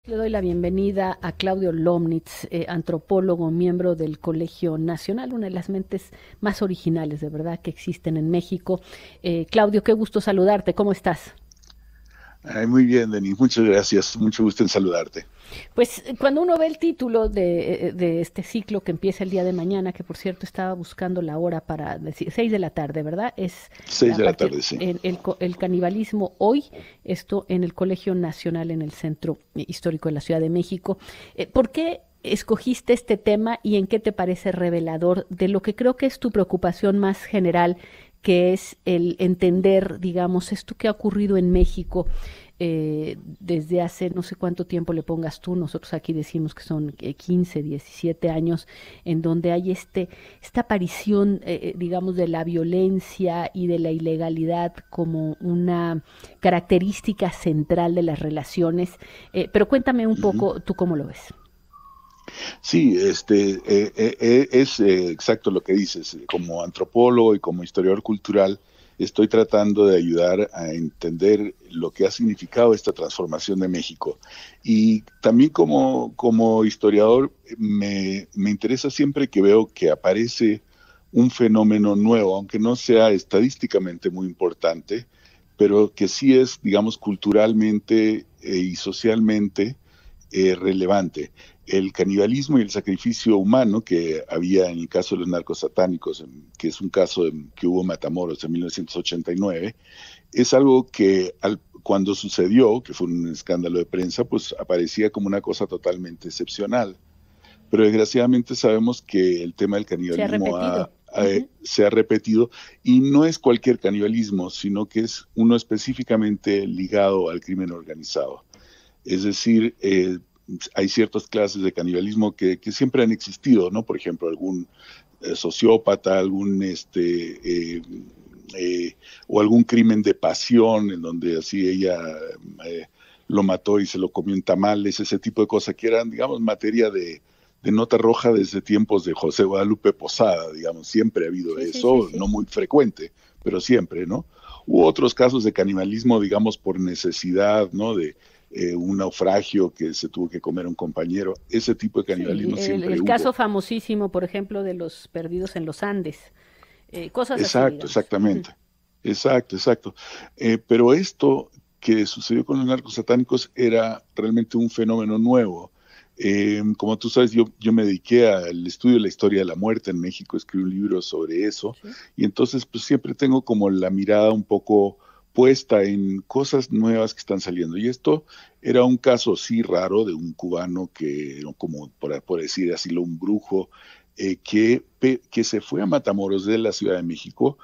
Le doy la bienvenida a Claudio Lomnitz, antropólogo, miembro del Colegio Nacional, una de las mentes más originales de verdad que existen en México. Claudio, qué gusto saludarte, ¿cómo estás? Ay, muy bien, Denis, muchas gracias, mucho gusto en saludarte. Pues cuando uno ve el título de este ciclo que empieza el día de mañana, que por cierto estaba buscando la hora para decir 6 de la tarde, ¿verdad? Es Seis a de la partir tarde, sí. el canibalismo hoy, esto en el Colegio Nacional en el Centro Histórico de la Ciudad de México. ¿Por qué escogiste este tema y en qué te parece revelador de lo que creo que es tu preocupación más general, que es el entender, digamos, esto que ha ocurrido en México desde hace no sé cuánto tiempo le pongas tú, nosotros aquí decimos que son 15, 17 años, en donde hay esta aparición, digamos, de la violencia y de la ilegalidad como una característica central de las relaciones. Pero cuéntame un Ujú. poco, ¿tú cómo lo ves? Sí, es exacto lo que dices. Como antropólogo y como historiador cultural, estoy tratando de ayudar a entender lo que ha significado esta transformación de México. Y también como historiador, me interesa siempre que veo que aparece un fenómeno nuevo, aunque no sea estadísticamente muy importante, pero que sí es, digamos, culturalmente y socialmente relevante. El canibalismo y el sacrificio humano que había en el caso de los narcos satánicos, que es un caso que hubo en Matamoros en 1989, es algo que cuando sucedió, que fue un escándalo de prensa, pues aparecía como una cosa totalmente excepcional. Pero desgraciadamente sabemos que el tema del Se ha canibalismo repetido. Ujú. se ha repetido y no es cualquier canibalismo, sino que es uno específicamente ligado al crimen organizado. Es decir, hay ciertas clases de canibalismo que siempre han existido, ¿no? Por ejemplo, algún sociópata, eh, o algún crimen de pasión en donde así ella eh, lo mató y se lo comió en tamales, ese tipo de cosas que eran, digamos, materia de nota roja desde tiempos de José Guadalupe Posada, digamos, siempre ha habido Sí, sí, sí, eso, sí. no muy frecuente, pero siempre, ¿no? Hubo otros casos de canibalismo, digamos, por necesidad, ¿no? De un naufragio que se tuvo que comer a un compañero. Ese tipo de Sí, canibalismo siempre el caso hubo. famosísimo, por ejemplo, de los perdidos en los Andes, cosas así, Exacto, digamos. Ujú. exactamente. Exacto, exacto. Pero esto que sucedió con los narcos satánicos era realmente un fenómeno nuevo. Como tú sabes, yo me dediqué al estudio de la historia de la muerte en México, escribí un libro sobre eso, Sí. y entonces pues siempre tengo como la mirada un poco puesta en cosas nuevas que están saliendo. Y esto era un caso sí raro de un cubano que, como por decir así, un brujo, que se fue a Matamoros de la Ciudad de México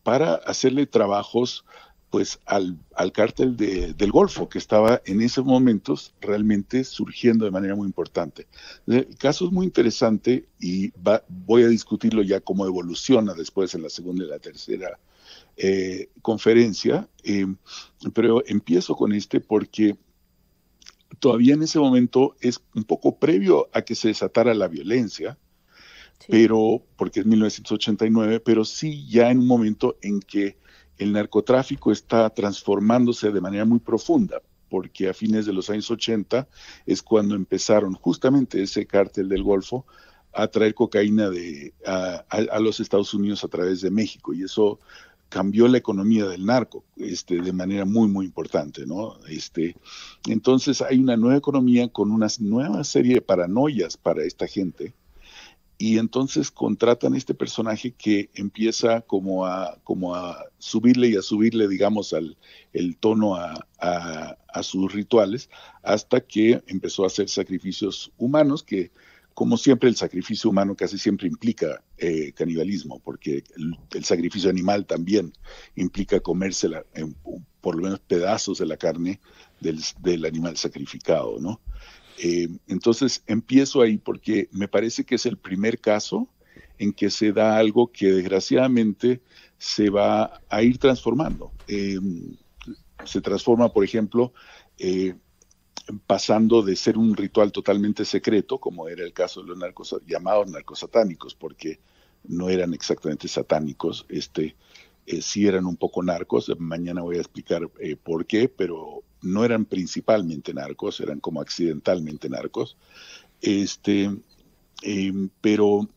para hacerle trabajos pues al cártel del Golfo, que estaba en esos momentos realmente surgiendo de manera muy importante. El caso es muy interesante y voy a discutirlo ya cómo evoluciona después en la segunda y la tercera conferencia, pero empiezo con este porque todavía en ese momento es un poco previo a que se desatara la violencia, Sí. pero porque es 1989, pero sí ya en un momento en que el narcotráfico está transformándose de manera muy profunda, porque a fines de los años 80 es cuando empezaron justamente ese cártel del Golfo a traer cocaína a los Estados Unidos a través de México, y eso cambió la economía del narco de manera muy, muy importante, ¿no? Entonces hay una nueva economía con una nueva serie de paranoias para esta gente, y entonces contratan a este personaje que empieza como a subirle y a subirle, digamos, el tono a sus rituales, hasta que empezó a hacer sacrificios humanos, que como siempre el sacrificio humano casi siempre implica canibalismo, porque el sacrificio animal también implica comerse por lo menos pedazos de la carne del animal sacrificado, ¿no? Entonces empiezo ahí porque me parece que es el primer caso en que se da algo que desgraciadamente se va a ir transformando. Se transforma, por ejemplo, eh, pasando de ser un ritual totalmente secreto, como era el caso de los llamados narcosatánicos, porque no eran exactamente satánicos, sí eran un poco narcos. Mañana voy a explicar por qué, pero no eran principalmente narcos, eran como accidentalmente narcos. Este, pero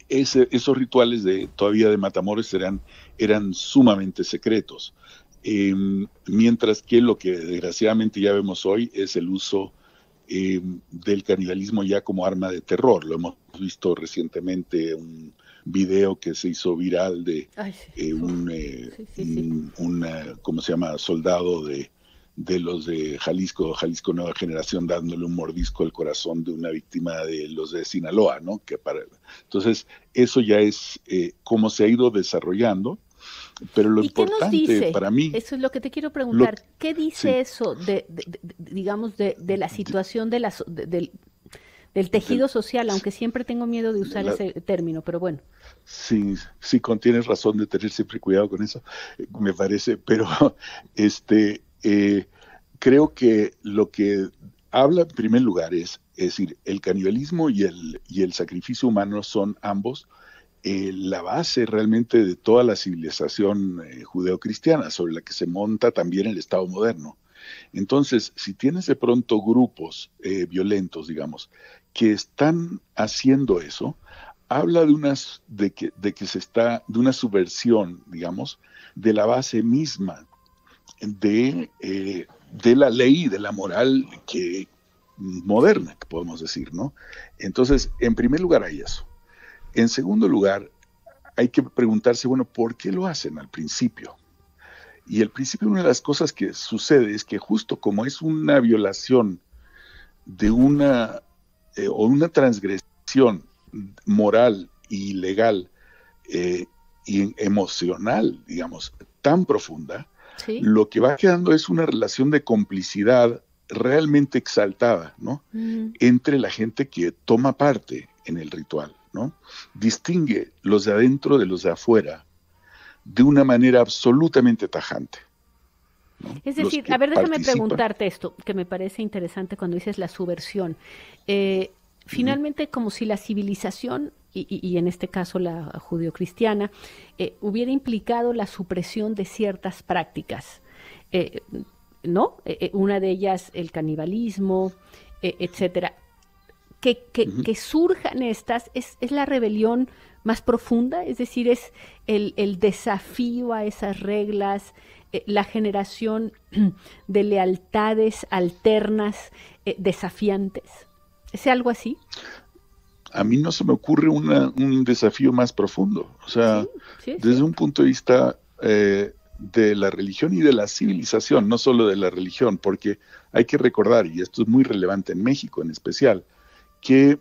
esos rituales todavía de Matamoros eran sumamente secretos. Mientras que lo que desgraciadamente ya vemos hoy es el uso del canibalismo ya como arma de terror. Lo hemos visto recientemente, un video que se hizo viral de ¿cómo se llama? Soldado de los de Jalisco Nueva Generación, dándole un mordisco al corazón de una víctima de los de Sinaloa, ¿no? Entonces, eso ya es cómo se ha ido desarrollando, pero lo importante para mí... Eso es lo que te quiero preguntar. ¿Qué dice eso digamos, de la situación del tejido social, aunque siempre tengo miedo de usar ese término, pero bueno? Sí, tienes razón de tener siempre cuidado con eso, me parece, pero creo que lo que habla en primer lugar es decir, el canibalismo y el sacrificio humano son ambos la base realmente de toda la civilización judeocristiana, sobre la que se monta también el Estado moderno. Entonces, si tienes de pronto grupos violentos, digamos, que están haciendo eso, habla de una subversión, digamos, de la base misma de la ley, de la moral moderna, que podemos decir, ¿no? Entonces, en primer lugar hay eso. En segundo lugar, hay que preguntarse, bueno, ¿por qué lo hacen al principio? Y al principio una de las cosas que sucede es que justo como es una violación de o una transgresión moral y legal y emocional, digamos, tan profunda, ¿sí? Lo que va quedando es una relación de complicidad realmente exaltada, ¿no? Entre la gente que toma parte en el ritual, ¿no? Distingue los de adentro de los de afuera de una manera absolutamente tajante, ¿no? Es decir, a ver, déjame preguntarte esto, que me parece interesante cuando dices la subversión. Finalmente, como si la civilización, y en este caso la judeocristiana, hubiera implicado la supresión de ciertas prácticas, ¿no? Una de ellas, el canibalismo, etcétera. Que surjan estas, es la rebelión más profunda, es decir, es el desafío a esas reglas, la generación de lealtades alternas, desafiantes. ¿Es algo así? A mí no se me ocurre un desafío más profundo. O sea, desde un punto de vista de la religión y de la civilización, no solo de la religión, porque hay que recordar, y esto es muy relevante en México en especial, que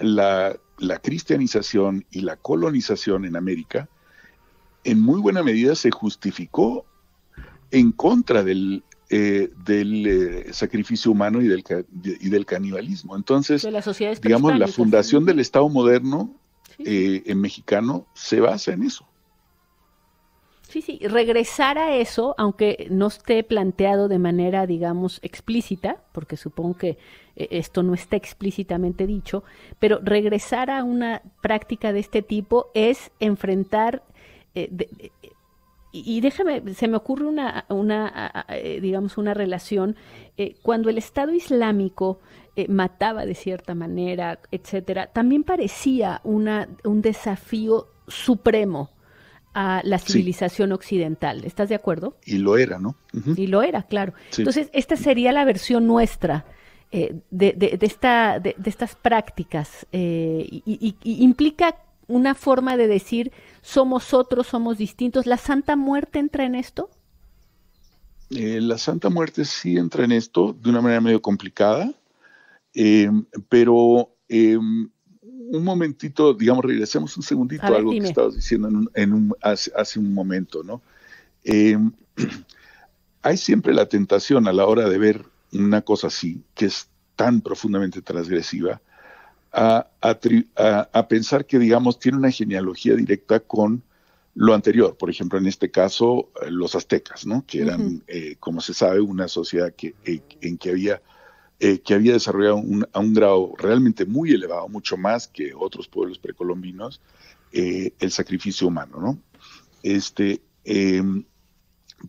la cristianización y la colonización en América en muy buena medida se justificó en contra del sacrificio humano y del canibalismo. Entonces, digamos, la fundación del Estado moderno en mexicano se basa en eso. Sí, regresar a eso, aunque no esté planteado de manera, digamos, explícita, porque supongo que esto no está explícitamente dicho, pero regresar a una práctica de este tipo es enfrentar, y déjame, se me ocurre digamos, una relación, cuando el Estado Islámico mataba de cierta manera, etcétera, también parecía un desafío supremo a la civilización occidental. ¿Estás de acuerdo? Y lo era, ¿no? Y lo era, claro. Sí. Entonces, esta sería la versión nuestra de estas prácticas y implica una forma de decir somos otros, somos distintos. ¿La Santa Muerte entra en esto? La Santa Muerte sí entra en esto de una manera medio complicada, pero un momentito, digamos, regresemos un segundito a algo que estabas diciendo hace un momento, ¿no? Hay siempre la tentación a la hora de ver una cosa así, que es tan profundamente transgresiva, a pensar que, digamos, tiene una genealogía directa con lo anterior. Por ejemplo, en este caso, los aztecas, ¿no? Que eran, como se sabe, una sociedad que había desarrollado a un grado realmente muy elevado, mucho más que otros pueblos precolombinos, el sacrificio humano, ¿no? Este,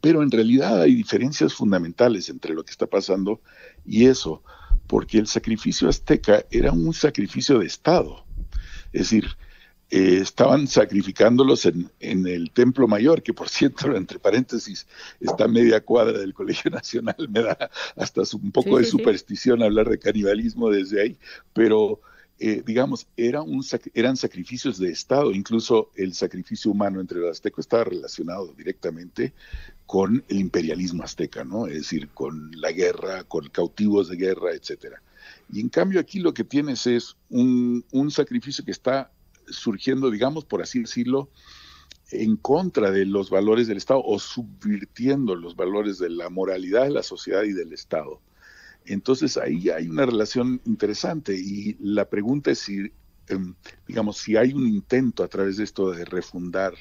pero en realidad hay diferencias fundamentales entre lo que está pasando y eso, porque el sacrificio azteca era un sacrificio de Estado. Es decir, estaban sacrificándolos en el Templo Mayor, que por cierto, entre paréntesis, está a media cuadra del Colegio Nacional. Me da hasta un poco de superstición hablar de canibalismo desde ahí, pero digamos, eran sacrificios de Estado. Incluso el sacrificio humano entre los aztecos estaba relacionado directamente con el imperialismo azteca, ¿no? Es decir, con la guerra, con cautivos de guerra, etcétera. Y en cambio aquí lo que tienes es un sacrificio que está surgiendo, digamos, por así decirlo, en contra de los valores del Estado o subvirtiendo los valores de la moralidad de la sociedad y del Estado. Entonces ahí hay una relación interesante y la pregunta es si, digamos, si hay un intento a través de esto de refundar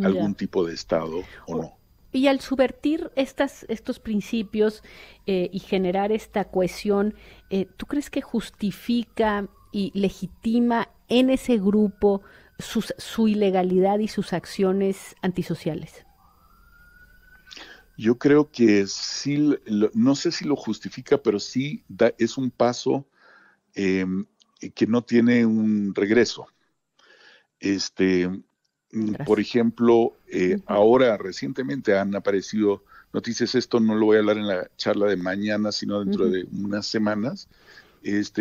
algún tipo de Estado o no. Y al subvertir estos principios y generar esta cohesión, ¿tú crees que justifica y legitima en ese grupo su ilegalidad y sus acciones antisociales? Yo creo que sí, no sé si lo justifica, pero sí es un paso que no tiene un regreso. Por ejemplo, ahora recientemente han aparecido noticias, esto no lo voy a hablar en la charla de mañana, sino dentro de unas semanas,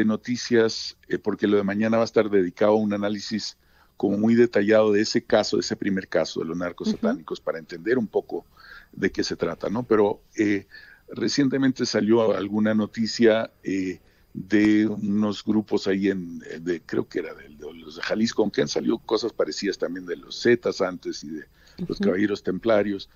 noticias, porque lo de mañana va a estar dedicado a un análisis como muy detallado de ese caso, de ese primer caso de los narcos satánicos, para entender un poco de qué se trata, ¿no? Pero recientemente salió alguna noticia de unos grupos ahí creo que era de los de Jalisco, aunque han salido cosas parecidas también de los Zetas antes y de los Caballeros Templarios,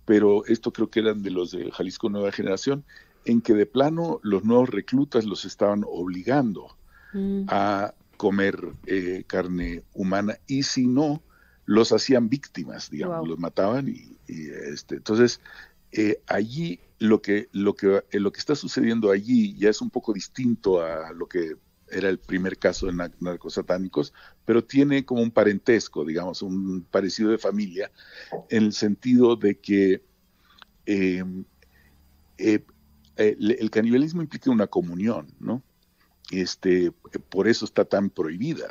pero esto creo que eran de los de Jalisco Nueva Generación, en que de plano los nuevos reclutas los estaban obligando a comer carne humana, y si no, los hacían víctimas, digamos, los mataban entonces allí lo que está sucediendo allí ya es un poco distinto a lo que era el primer caso de narcos satánicos, pero tiene como un parentesco, digamos, un parecido de familia, en el sentido de que el canibalismo implica una comunión, ¿no? Por eso está tan prohibido,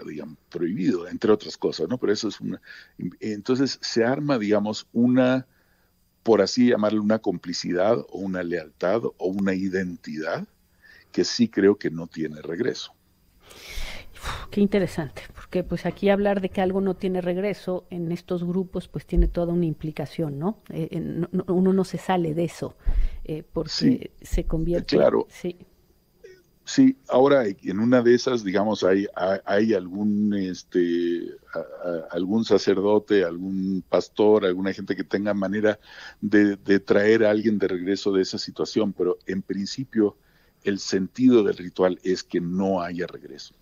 entre otras cosas, ¿no? Pero eso es entonces se arma, digamos, por así llamarlo, una complicidad o una lealtad o una identidad que sí creo que no tiene regreso. Qué interesante, porque pues aquí hablar de que algo no tiene regreso en estos grupos pues tiene toda una implicación, ¿no? Uno no se sale de eso, porque se convierte... Claro. Sí, ahora en una de esas, digamos, hay algún algún sacerdote, algún pastor, alguna gente que tenga manera de traer a alguien de regreso de esa situación, pero en principio el sentido del ritual es que no haya regreso.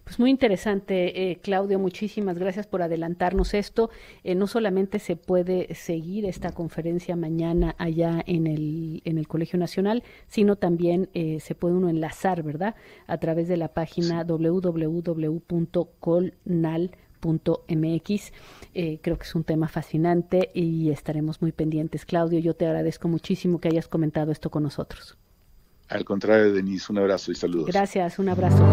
Pues muy interesante, Claudio, muchísimas gracias por adelantarnos esto. No solamente se puede seguir esta conferencia mañana allá en el Colegio Nacional, sino también se puede uno enlazar, ¿verdad? A través de la página www.colnal.mx. Creo que es un tema fascinante y estaremos muy pendientes. Claudio, yo te agradezco muchísimo que hayas comentado esto con nosotros. Al contrario, Denise, un abrazo y saludos. Gracias, un abrazo.